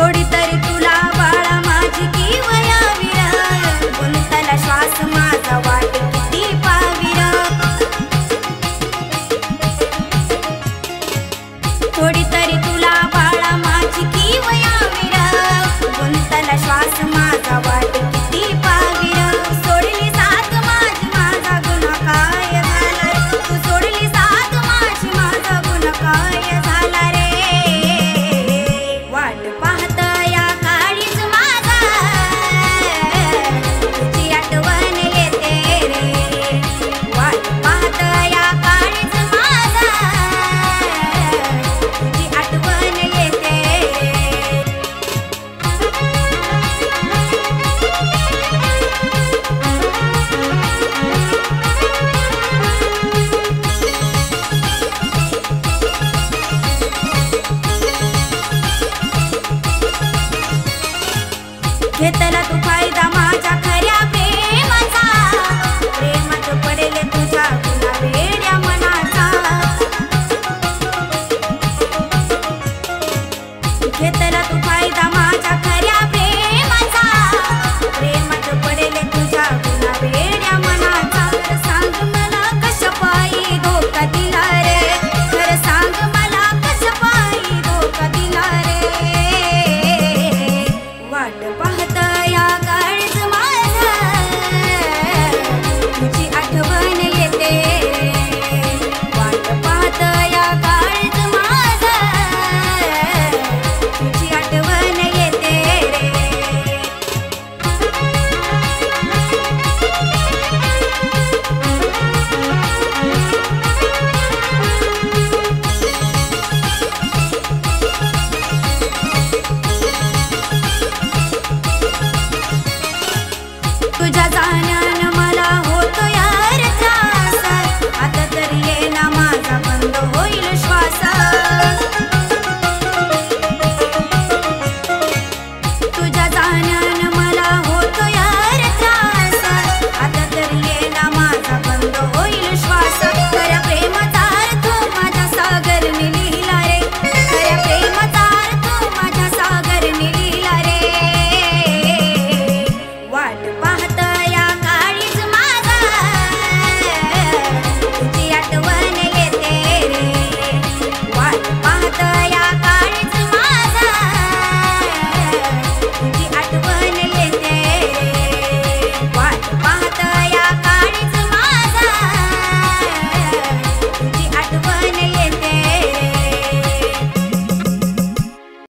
थोडी तरी तुला बाळा माझी किवया विर गुंतला श्वास माझा वाट किती पाविर थोडी तरी तुला बाळा माझी किवया विर गुंतला श्वास माझा वाट किती पाविर सोडली साथ माझी माझा गुन्हा काय झाला रे तू सोडली साथ माझी माझा गुन्हा काय झाला रे वाट पाहत या काळीच माझा तुझी आठवण येते रे वाट पाहत या काळीच माझा तुझी आठवण येते घेतला तू फायदा माझ्या खऱ्या प्रेमाचा प्रेमात पडेल तुझ्या गुन्हा वेड्या मनाचा घेतला तू फायदा